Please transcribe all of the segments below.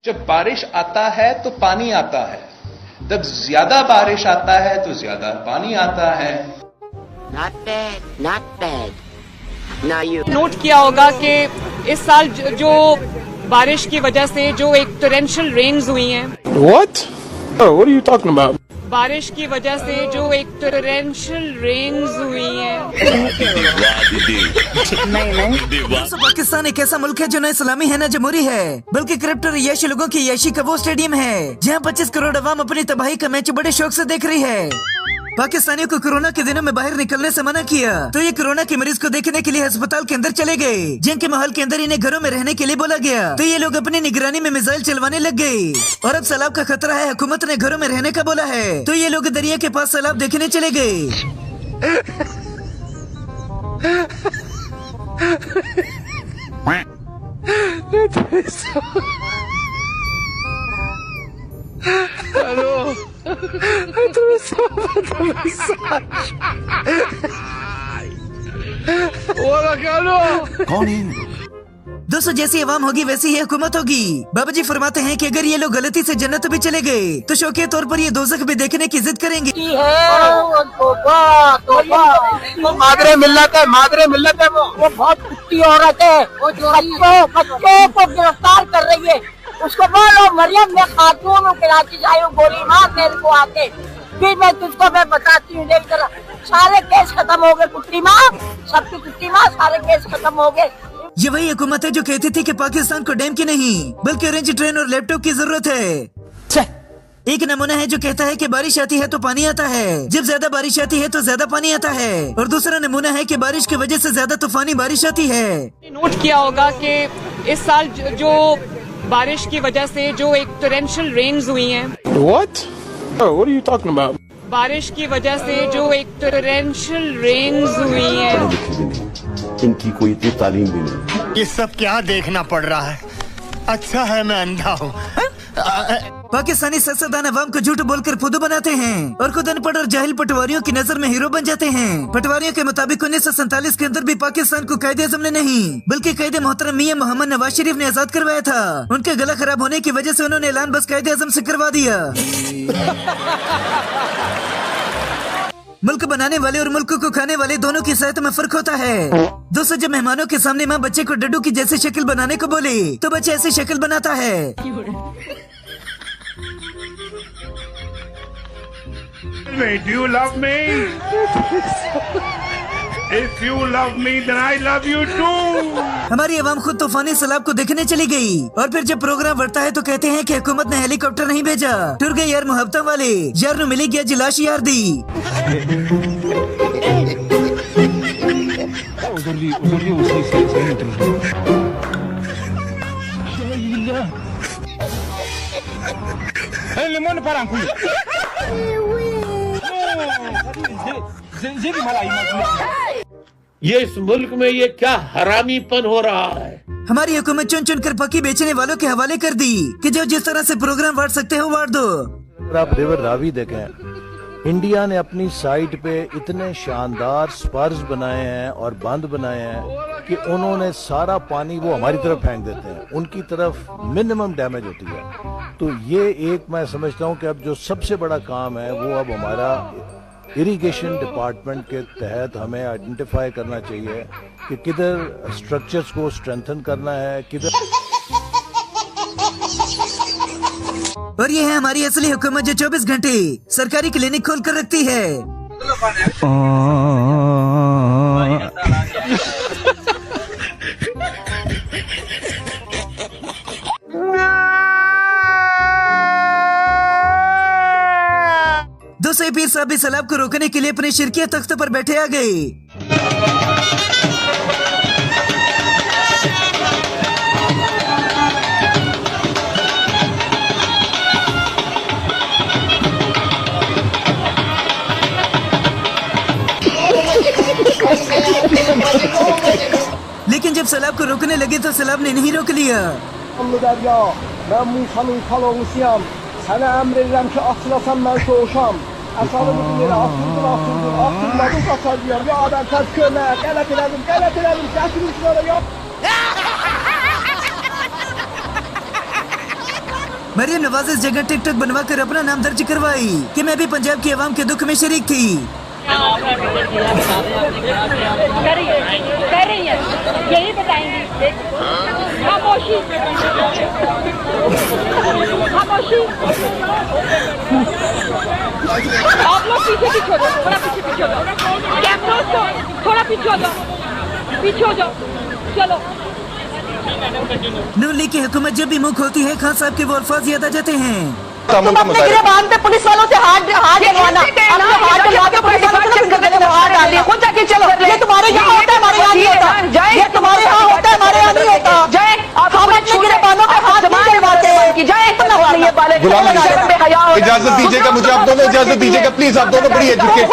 जब बारिश आता है तो पानी आता है, जब ज्यादा बारिश आता है तो ज्यादा पानी आता है। Not bad, not bad. Now you note किया होगा कि इस साल जो बारिश की वजह से जो एक टोरेंशियल रेन्स हुई हैं। What? Oh, what are you talking about? बारिश की वजह से जो एक टोरेंशियल रेन्स हुई हैं। पाकिस्तान एक ऐसा मुल्क है जो न इस्लामी है न जमहूरी है, बल्कि करप्ट और यशी लोगों की यशी का वो स्टेडियम है जहाँ 25 करोड़ अवाम अपनी तबाही का मैच बड़े शौक से देख रही है। पाकिस्तानियों को कोरोना के दिनों में बाहर निकलने से मना किया तो ये कोरोना के मरीज को देखने के लिए अस्पताल के अंदर चले गए। जंग के माहौल के अंदर इन्हें घरों में रहने के लिए बोला गया तो ये लोग अपनी निगरानी में मिसाइल चलवाने लग गए। और अब सैलाब का खतरा है, हुकूमत ने घरों में रहने का बोला है तो ये लोग दरिया के पास सैलाब देखने चले गए। कौन है? दोस्तों जैसी अवाम होगी वैसी ही हुकूमत होगी। बाबा जी फरमाते हैं कि अगर ये लोग गलती से जन्नत भी चले गए तो शौकिया तौर पर ये दोज़ख भी देखने की जिद करेंगे। मादरे मिल्लत है वो बहुत कुत्ती औरत है। वो बच्चों को गिरफ्तार कर रही है। उसको बोलो मरियम मैं खातून हूँ, कराची से आई हूँ, गोली मार मेरे को आके, फिर मैं तुझको मैं बताती हूँ। देख जरा सारे केस खत्म हो गए, कुत्ती माँ, सबकी कुत्ती माँ, सारे केस खत्म हो गए। ये वही हुकूमत है जो कहती थी कि पाकिस्तान को डैम की नहीं बल्कि ऑरेंज ट्रेन और लैपटॉप की जरूरत है। एक नमूना है जो कहता है कि बारिश आती है तो पानी आता है, जब ज्यादा बारिश आती है तो ज्यादा पानी आता है। और दूसरा नमूना है कि बारिश की वजह से ज्यादा तूफानी बारिश आती है। नोट किया होगा कि इस साल जो बारिश की वजह से जो एक टोरेंशियल रेन्स हुई हैं। What? Oh, what are you talking about? बारिश की वजह से जो एक टोरेंशियल रेन्स हुई हैं। इनकी कोई इतनी तालीम भी नहीं। ये सब क्या देखना पड़ रहा है? अच्छा है मैं अंधा हूँ। पाकिस्तानी सियासतदान अवाम को झूठ बोलकर फुदू बनाते हैं और खुद अनपढ़ और जाहिल पटवारियों की नजर में हीरो बन जाते हैं। पटवारियों के मुताबिक 1947 के अंदर भी पाकिस्तान को कायदे आज़म ने नहीं बल्कि कायदे मोहतरम मियां मोहम्मद नवाज शरीफ ने आजाद करवाया था। उनका गला खराब होने की वजह से उन्होंने ऐलान बस कायदे आज़म से करवा दिया। मुल्क बनाने वाले और मुल्क को खाने वाले दोनों की सेहत में फर्क होता है। दोस्तों जब मेहमानों के सामने माँ बच्चे को डड्डू की जैसी शक्ल बनाने को बोले तो बच्चा ऐसी शक्ल बनाता है। Do you love me? If you love me, then I love you too. हमारी अवाम खुद तूफानी सैलाब को देखने चली गई और फिर जब प्रोग्राम बढ़ता है तो कहते हैं कि हुकूमत ने हेलीकॉप्टर नहीं भेजा। टुर गए यार मुहब्बतों वाले, यार नु मिली गया जिलाश यार दी। ये इस मुल्क में ये क्या हरामीपन हो रहा है? हमारी हुकूमत चुन चुन कर पकी बेचने वालों के हवाले कर दी कि जो जिस तरह से प्रोग्राम बांट सकते हो बांट दो। आप रिवर रावी देखें, इंडिया ने अपनी साइट पे इतने शानदार स्पर्स बनाए हैं और बंद बनाए हैं कि उन्होंने सारा पानी वो हमारी तरफ फेंक देते हैं, उनकी तरफ मिनिमम डैमेज होती है। तो ये एक मैं समझता हूँ कि अब जो सबसे बड़ा काम है वो अब हमारा इरिगेशन डिपार्टमेंट के तहत हमें आइडेंटिफाई करना चाहिए कि किधर स्ट्रक्चर्स को स्ट्रेंथन करना है, किधर। और ये है हमारी असली हुकूमत जो 24 घंटे सरकारी क्लिनिक खोल कर रखती है। दूसरे पीर साहब भी सैलाब को रोकने के लिए अपने शिरकिया तख्त पर बैठे आ गए। लेकिन जब सैलाब को रोकने लगे तो सैलाब ने नहीं रोक लिया। मरियम नवाज इस जगह टिकटॉक बनवा कर अपना नाम दर्ज करवाई कि मैं भी पंजाब की आवाम के दुख में शरीक थी। कर रही है, यही बताएंगी। खामोशी, खामोशी। आप लोग पीछे पीछे हो जाओ, थोड़ा पीछे हो जाओ। कैमरा को थोड़ा पीछे हो जाओ, पीछे हो जाओ। चलो। नून लीग की हुकूमत जब भी मुंह खोलती है, खान साहब के वो अल्फाज याद आ जाते हैं। तुम अपने गिरबान पे पुलिस वालों से हाथ डलवाना, अपने हाथ डलवा के पुलिस वालों से गले में हाथ डाल दिया। खुद जाके चलो, ये तुम्हारे यहाँ होता है, हमारे यहाँ नहीं होता। ये तुम्हारे यहाँ होता है, हमारे यहाँ नहीं होता। जय, आप अपने गिरबानों पे हाथ नहीं डलवाते हैं। जय, इजाजत दीजिएगा मुझे, आप दोनों इजाजत दीजिएगा प्लीज। आप दोनों बड़ी एजुकेटेड,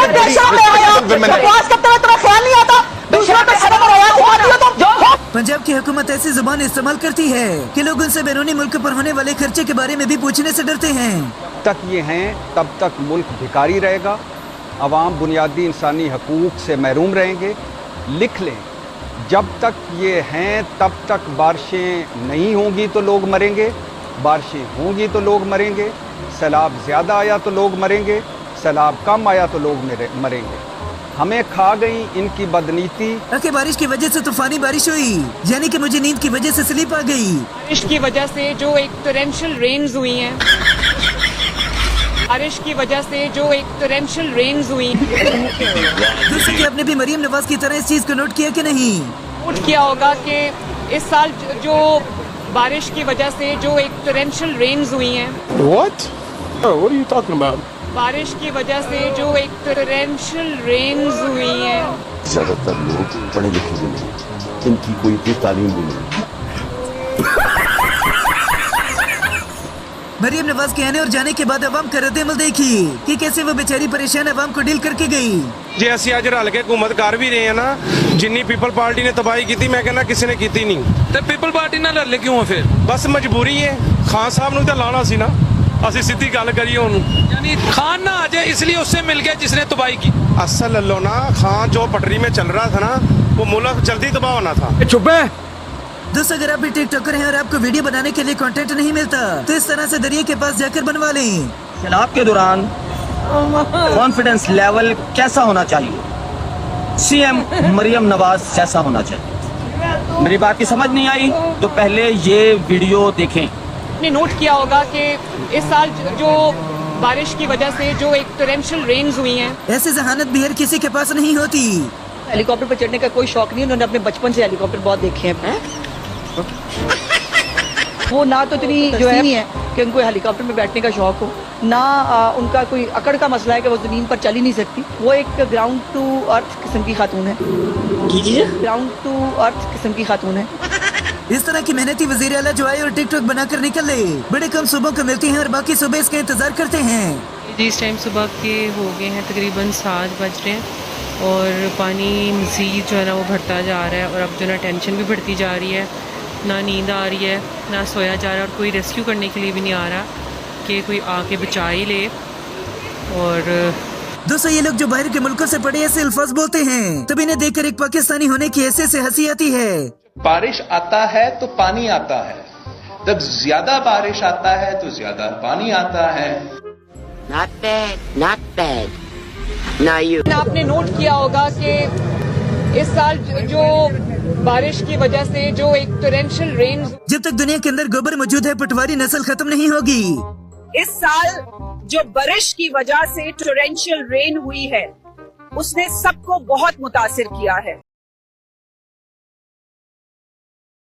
बकवास करते हुए तुम्हें ख्याल नहीं आता? दूसरों पे शर्म और हया सिखाती हो तुम। पंजाब की हुकूमत ऐसी जुबान इस्तेमाल करती है कि लोग उनसे बैरूनी मुल्क पर होने वाले खर्चे के बारे में भी पूछने से डरते हैं। तक ये हैं तब तक मुल्क भिखारी रहेगा, अवाम बुनियादी इंसानी हकूक से महरूम रहेंगे। लिख लें, जब तक ये हैं तब तक बारिशें नहीं होंगी तो लोग मरेंगे, बारिशें होंगी तो लोग मरेंगे। सैलाब ज़्यादा आया तो लोग मरेंगे, सैलाब कम आया तो लोग मरेंगे। हमें खा गई इनकी बदनीति। आखिर बारिश की वजह से तूफानी बारिश हुई, यानी कि मुझे नींद की वजह से स्लीप आ गई। बारिश की वजह से जो एक टोरेंशियल रेन्स हुई हैं, बारिश की वजह से जो एक टोरेंशियल रेन्स हुई। दोस्तों, क्या आपने भी मरियम नवाज की तरह इस चीज को नोट किया कि नहीं? नोट किया होगा कि इस साल जो बारिश की वजह से जो एक टोरेंशियल रेन्स हुई हैं। What? Oh, what are you talking about? बारिश की वजह से जो एक टोरेंशियल रेन्स हुई हैं। ज्यादातर लोग पढ़े लिखे भी नहीं, इनकी कोई भी तालीम भी नहीं। मरियम नवाज के आने और जाने के बाद अवाम का रद्द-ए-अमल देखी कि कैसे वो बेचारी परेशान अवाम को डील करके गई। जे ਅਸੀਂ ਅੱਜ ਰਲ ਕੇ हुकूमत कर भी रहे हैं ना, जिन्नी पीपल पार्टी ने तबाही की थी, मैं कहना किसी ने की नहीं। तो पीपल पार्टी ਨਾਲ रले क्यों फिर? बस मजबूरी है, खान साहब ਨੂੰ ਤਾਂ ਲਾਣਾ ਸੀ ना। ਅਸੀਂ ਸਿੱਧੀ ਗੱਲ ਕਰੀਏ ਉਹਨੂੰ, यानी खान ना आ जाए इसलिए उससे मिल गया जिसने तबाही की। असल लो ना, खान जो पटरी में चल रहा था ना, वो मुल्क जल्दी तबाह होना था। चुप है। दोस्तों, अगर आप भी टिकटॉकर हैं और आपको वीडियो बनाने के लिए कंटेंट नहीं मिलता तो इस तरह से दरिया के पास जाकर बनवा लें। सैलाब के दौरान कॉन्फिडेंस लेवल कैसा होना चाहिए? सीएम मरियम नवाज जैसा होना चाहिए। मेरी बात की समझ नहीं आई तो पहले ये वीडियो देखें। आपने नोट किया होगा कि इस साल जो बारिश की वजह से जो एक टोरेंशियल रेन्स हुई हैं। ऐसी जहानत भी हर किसी के पास नहीं होती। हेलीकॉप्टर पर चढ़ने का कोई शौक नहीं, उन्होंने अपने बचपन से हेलीकॉप्टर बहुत देखे हैं। वो ना तो इतनी जो है नहीं है कि उनको हेलीकॉप्टर में बैठने का शौक हो, ना उनका कोई अकड़ का मसला है कि वो जमीन पर चल ही नहीं सकती। वो एक ग्राउंड टू अर्थ किस्म की खातून है। ग्राउंड टू अर्थ किस्म की खातून है। इस तरह की मेहनती वजीर आला जो आए और टिकटॉक बनाकर निकले, बड़े कम सूबों को मिलती हैं और बाकी सूबे इसका इंतजार करते हैं। इस टाइम सुबह के हो गए हैं तकरीबन 7 बज रहे हैं और पानी मज़ीद जो है ना वो बढ़ता जा रहा है और अब जो ना टेंशन भी बढ़ती जा रही है, ना नींद आ रही है, ना सोया जा रहा है और कोई रेस्क्यू करने के लिए भी नहीं आ रहा कि कोई आके बचा ही ले। और दोस्तों, ये लोग जो बाहर के मुल्कों से पड़े ऐसे अल्फाज बोलते हैं, तब इन्हें देखकर एक पाकिस्तानी होने की हैसियत से हंसी आती है। बारिश आता है तो पानी आता है, जब ज्यादा बारिश आता है तो ज्यादा पानी आता है। Not bad, not bad. Now you. आपने नोट किया होगा कि इस साल जो बारिश की वजह से जो एक टोरेंशियल रेन्स। जब तक दुनिया के अंदर गोबर मौजूद है, पटवारी नस्ल खत्म नहीं होगी। इस साल जो बारिश की वजह से टोरेंशियल रेन हुई है, उसने सबको बहुत मुतासिर किया है।